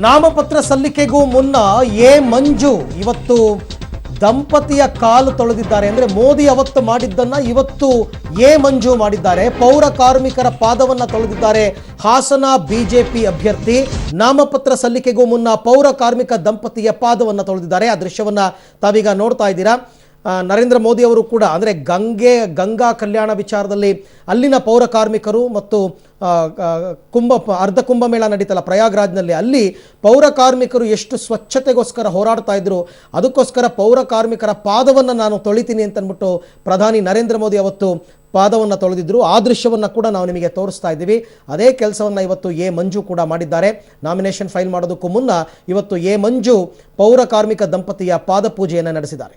ನಾಮಪತ್ರ ಸಲ್ಲಿಕೆಗೂ ಮುನ್ನ ಮಂಜು ಇವತ್ತು ದಂಪತಿಯ ಕಾಲು ತೊಳೆದಿದ್ದಾರೆ. ಅಂದರೆ ಮೋದಿ ಅವತ್ತು ಮಾಡಿದ್ದನ್ನ ಇವತ್ತು ಮಂಜು ಮಾಡಿದ್ದಾರೆ. ಪೌರ ಕಾರ್ಮಿಕರ ಪಾದವನ್ನ ತೊಳೆದಿದ್ದಾರೆ. ಹಾಸನ ಬಿಜೆಪಿ ಅಭ್ಯರ್ಥಿ ನಾಮಪತ್ರ ಸಲ್ಲಿಕೆಗೂ ಮುನ್ನ ಪೌರ ಕಾರ್ಮಿಕ ದಂಪತಿಯ ಪಾದವನ್ನ ತೊಳೆದಿದ್ದಾರೆ. ಆ ದೃಶ್ಯವನ್ನ ತಾವೀಗ ನೋಡ್ತಾ ಇದ್ದೀರಾ. ನರೇಂದ್ರ ಮೋದಿ ಅವರು ಕೂಡ ಅಂದರೆ ಗಂಗಾ ಕಲ್ಯಾಣ ವಿಚಾರದಲ್ಲಿ ಅಲ್ಲಿನ ಪೌರ ಕಾರ್ಮಿಕರು ಮತ್ತು ಅರ್ಧ ಕುಂಭಮೇಳ ನಡೀತಲ್ಲ ಪ್ರಯಾಗ್ರಾಜ್ನಲ್ಲಿ, ಅಲ್ಲಿ ಪೌರ ಕಾರ್ಮಿಕರು ಎಷ್ಟು ಸ್ವಚ್ಛತೆಗೋಸ್ಕರ ಹೋರಾಡ್ತಾ ಇದ್ರು, ಅದಕ್ಕೋಸ್ಕರ ಪೌರ ಕಾರ್ಮಿಕರ ಪಾದವನ್ನು ನಾನು ತೊಳಿತೀನಿ ಅಂತಂದ್ಬಿಟ್ಟು ಪ್ರಧಾನಿ ನರೇಂದ್ರ ಮೋದಿ ಅವತ್ತು ಪಾದವನ್ನು ತೊಳೆದಿದ್ರು. ಆ ದೃಶ್ಯವನ್ನು ಕೂಡ ನಾವು ನಿಮಗೆ ತೋರಿಸ್ತಾ ಇದ್ದೀವಿ. ಅದೇ ಕೆಲಸವನ್ನು ಇವತ್ತು ಮಂಜು ಕೂಡ ಮಾಡಿದ್ದಾರೆ. ನಾಮಿನೇಷನ್ ಫೈಲ್ ಮಾಡೋದಕ್ಕೂ ಮುನ್ನ ಇವತ್ತು ಮಂಜು ಪೌರ ಕಾರ್ಮಿಕ ದಂಪತಿಯ ಪಾದ ಪೂಜೆಯನ್ನು ನಡೆಸಿದ್ದಾರೆ.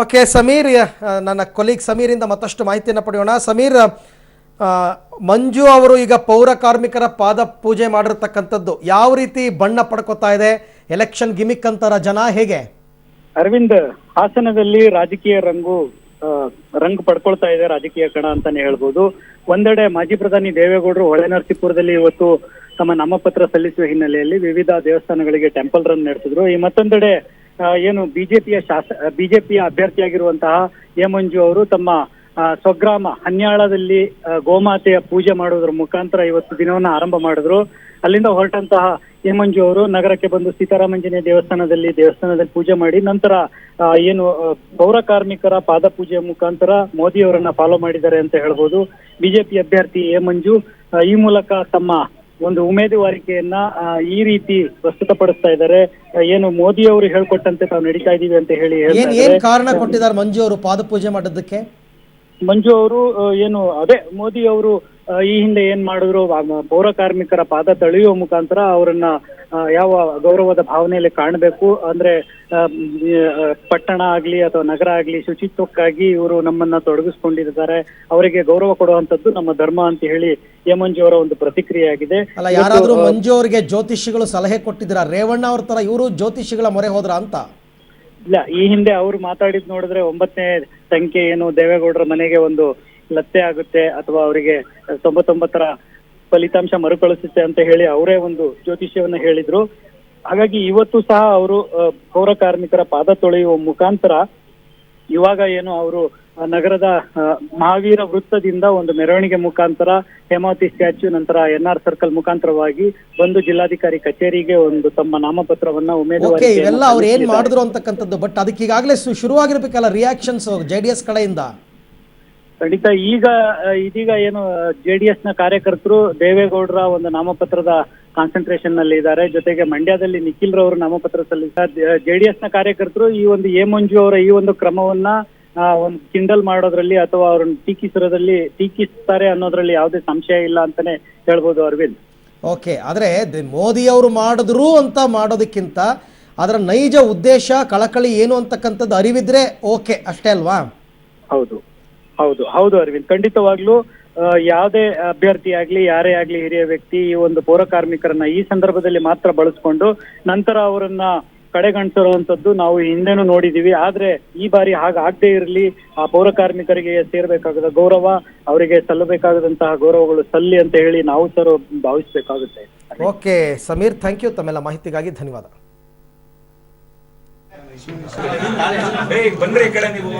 ಓಕೆ, ಸಮೀರ್, ನನ್ನ ಕೊಲೀಗ್ ಸಮೀರಿಂದ ಮತ್ತಷ್ಟು ಮಾಹಿತಿಯನ್ನು ಪಡೆಯೋಣ. ಸಮೀರ್, ಮಂಜು ಅವರು ಈಗ ಪೌರ ಕಾರ್ಮಿಕರ ಪಾದ ಪೂಜೆ ಮಾಡಿರ್ತಕ್ಕಂಥದ್ದು ಯಾವ ರೀತಿ ಬಣ್ಣ ಪಡ್ಕೋತಾ ಇದೆ? ಎಲೆಕ್ಷನ್ ಗಿಮಿಕ್ ಅಂತಾರ ಜನ, ಹೇಗೆ? ಅರವಿಂದ್, ಹಾಸನದಲ್ಲಿ ರಾಜಕೀಯ ರಂಗು ಪಡ್ಕೊಳ್ತಾ ಇದೆ ರಾಜಕೀಯ ಕಣ ಅಂತಾನೆ ಹೇಳ್ಬೋದು. ಒಂದೆಡೆ ಮಾಜಿ ಪ್ರಧಾನಿ ದೇವೇಗೌಡರು ಹೊಳೆನರಸೀಪುರದಲ್ಲಿ ಇವತ್ತು ತಮ್ಮ ನಾಮಪತ್ರ ಸಲ್ಲಿಸುವ ಹಿನ್ನೆಲೆಯಲ್ಲಿ ವಿವಿಧ ದೇವಸ್ಥಾನಗಳಿಗೆ ಟೆಂಪಲ್ ರನ್ ನಡೆಸಿದ್ರು. ಈ ಮತ್ತೊಂದೆಡೆ ಏನು ಬಿಜೆಪಿಯ ಅಭ್ಯರ್ಥಿಯಾಗಿರುವಂತಹ ಮಂಜು ಅವರು ತಮ್ಮ ಸ್ವಗ್ರಾಮ ಹನ್ಯಾಳದಲ್ಲಿ ಗೋಮಾತೆಯ ಪೂಜೆ ಮಾಡುವುದರ ಮುಖಾಂತರ ಇವತ್ತು ದಿನವನ್ನ ಆರಂಭ ಮಾಡಿದ್ರು. ಅಲ್ಲಿಂದ ಹೊರಟಂತಹ ಮಂಜು ಅವರು ನಗರಕ್ಕೆ ಬಂದು ಸೀತಾರಾಮಾಂಜನೇಯ ದೇವಸ್ಥಾನದಲ್ಲಿ ಪೂಜೆ ಮಾಡಿ ನಂತರ ಏನು ಪೌರ ಕಾರ್ಮಿಕರ ಪಾದ ಪೂಜೆಯ ಮುಖಾಂತರ ಮೋದಿ ಅವರನ್ನ ಫಾಲೋ ಮಾಡಿದ್ದಾರೆ ಅಂತ ಹೇಳ್ಬೋದು. ಬಿಜೆಪಿ ಅಭ್ಯರ್ಥಿ ಮಂಜು ಈ ಮೂಲಕ ತಮ್ಮ ಒಂದು ಉಮೇದುವಾರಿಕೆಯನ್ನ ಈ ರೀತಿ ಪ್ರಸ್ತುತಪಡಿಸ್ತಾ ಇದ್ದಾರೆ. ಏನು ಮೋದಿ ಅವರು ಹೇಳ್ಕೊಟ್ಟಂತೆ ತಾವು ನಡೀತಾ ಇದೀವಿ ಅಂತ ಹೇಳಿ ಏನ್ ಕಾರಣ ಕೊಟ್ಟಿದ್ದಾರೆ ಮಂಜು ಅವರು ಪಾದ ಪೂಜೆ ಮಾಡೋದಕ್ಕೆ? ಮಂಜು ಅವರು ಏನು ಮೋದಿ ಅವರು ಈ ಹಿಂದೆ ಏನ್ ಮಾಡಿದ್ರು, ಪೌರ ಕಾರ್ಮಿಕರ ಪಾದ ತಳೆಯುವ ಮುಖಾಂತರ ಅವರನ್ನ ಯಾವ ಗೌರವದ ಭಾವನೆಯಲ್ಲಿ ಕಾಣಬೇಕು ಅಂದ್ರೆ ಪಟ್ಟಣ ಆಗ್ಲಿ ಅಥವಾ ನಗರ ಆಗ್ಲಿ ಶುಚಿತ್ವಕ್ಕಾಗಿ ಇವರು ನಮ್ಮನ್ನ ತೊಡಗಿಸ್ಕೊಂಡಿದ್ದಾರೆ, ಅವರಿಗೆ ಗೌರವ ಕೊಡುವಂತದ್ದು ನಮ್ಮ ಧರ್ಮ ಅಂತ ಹೇಳಿ ಮಂಜು ಅವರ ಒಂದು ಪ್ರತಿಕ್ರಿಯೆ ಆಗಿದೆ. ಅಲ್ಲ, ಯಾರಾದ್ರೂ ಮಂಜು ಅವರಿಗೆ ಜ್ಯೋತಿಷಿಗಳು ಸಲಹೆ ಕೊಟ್ಟಿದ್ರ? ರೇವಣ್ಣ ಅವ್ರ ತರ ಇವರು ಜ್ಯೋತಿಷಿಗಳ ಮೊರೆ ಹೋದ್ರ ಅಂತ? ಇಲ್ಲ, ಈ ಹಿಂದೆ ಅವರು ಮಾತಾಡಿದ್ ನೋಡಿದ್ರೆ 9ನೇ ಸಂಖ್ಯೆ ಏನು ದೇವೇಗೌಡರ ಮನೆಗೆ ಒಂದು ಲತ್ತೆ ಆಗುತ್ತೆ ಅಥವಾ ಅವರಿಗೆ 99ರ ಫಲಿತಾಂಶ ಮರುಕಳಿಸುತ್ತೆ ಅಂತ ಹೇಳಿ ಅವರೇ ಒಂದು ಜ್ಯೋತಿಷ್ಯವನ್ನ ಹೇಳಿದ್ರು. ಹಾಗಾಗಿ ಇವತ್ತು ಸಹ ಅವರು ಪೌರ ಕಾರ್ಮಿಕರ ಪಾದ ತೊಳೆಯುವ ಮುಖಾಂತರ ಇವಾಗ ಏನು ಅವರು ನಗರದ ಮಹಾವೀರ ವೃತ್ತದಿಂದ ಒಂದು ಮೆರವಣಿಗೆ ಮುಖಾಂತರ ಹೇಮಾವತಿ ಸ್ಟ್ಯಾಚ್ಯೂ ನಂತರ NR ಸರ್ಕಲ್ ಮುಖಾಂತರವಾಗಿ ಬಂದು ಜಿಲ್ಲಾಧಿಕಾರಿ ಕಚೇರಿಗೆ ಒಂದು ತಮ್ಮ ನಾಮಪತ್ರವನ್ನ ಉಮೇದುವಾರಿ ಇವೆಲ್ಲ ಅವ್ರು ಏನ್ ಮಾಡಿದ್ರು ಅಂತಕ್ಕಂಥದ್ದು. ಬಟ್ ಅದಕ್ಕೆ ಈಗಾಗಲೇ ಶುರುವಾಗಿರ್ಬೇಕಲ್ಲ ರಿಯಾಕ್ಷನ್ಸ್ JDS ಕಡೆಯಿಂದ? ಖಂಡಿತ. ಇದೀಗ ಏನು JDS ನ ಕಾರ್ಯಕರ್ತರು ದೇವೇಗೌಡರ ಒಂದು ನಾಮಪತ್ರದ ಕಾನ್ಸಂಟ್ರೇಷನ್ ನಲ್ಲಿ ಇದ್ದಾರೆ. ಜೊತೆಗೆ ಮಂಡ್ಯದಲ್ಲಿ ನಿಖಿಲ್ ರವರು ನಾಮಪತ್ರ JDS ನ ಕಾರ್ಯಕರ್ತರು ಈ ಒಂದು ಮಂಜು ಅವರ ಈ ಒಂದು ಕ್ರಮವನ್ನ ಒಂದು ಕಿಂಡಲ್ ಮಾಡೋದ್ರಲ್ಲಿ ಅಥವಾ ಅವ್ರನ್ನ ಟೀಕಿಸ್ತಾರೆ ಅನ್ನೋದ್ರಲ್ಲಿ ಯಾವುದೇ ಸಂಶಯ ಇಲ್ಲ ಅಂತಾನೆ ಹೇಳ್ಬೋದು ಅರವಿಂದ್. ಓಕೆ, ಆದ್ರೆ ಮೋದಿ ಅವರು ಮಾಡಿದ್ರು ಅಂತ ಮಾಡೋದಕ್ಕಿಂತ ಅದರ ನೈಜ ಉದ್ದೇಶ ಕಳಕಳಿ ಏನು ಅಂತಕ್ಕಂಥದ್ದು ಅರಿವಿದ್ರೆ ಓಕೆ ಅಷ್ಟೇ ಅಲ್ವಾ? ಹೌದು ಹೌದು ಹೌದು ಅರವಿಂದ್, ಖಂಡಿತವಾಗ್ಲೂ ಯಾವುದೇ ಅಭ್ಯರ್ಥಿ ಆಗ್ಲಿ ಯಾರೇ ಆಗ್ಲಿ ಹಿರಿಯ ವ್ಯಕ್ತಿ ಈ ಒಂದು ಪೌರ ಕಾರ್ಮಿಕರನ್ನ ಈ ಸಂದರ್ಭದಲ್ಲಿ ಮಾತ್ರ ಬಳಸ್ಕೊಂಡು ನಂತರ ಅವರನ್ನ ಕಡೆಗಣಿಸಿರುವಂತದ್ದು ನಾವು ಹಿಂದೆನೂ ನೋಡಿದೀವಿ. ಆದ್ರೆ ಈ ಬಾರಿ ಹಾಗಾಗದೇ ಇರಲಿ, ಆ ಪೌರ ಕಾರ್ಮಿಕರಿಗೆ ಸೇರ್ಬೇಕಾದ ಗೌರವ, ಅವರಿಗೆ ಸಲ್ಲಬೇಕಾದಂತಹ ಗೌರವಗಳು ಸಲ್ಲಿ ಅಂತ ಹೇಳಿ ನಾವು ಸರ್ ಭಾವಿಸ್ಬೇಕಾಗುತ್ತೆ. Okay Sameer, thank you. ತಮ್ಮೆಲ್ಲ ಮಾಹಿತಿಗಾಗಿ ಧನ್ಯವಾದ. ಬಂದ್ರೆ ಈ ಕಡೆ ನೀವು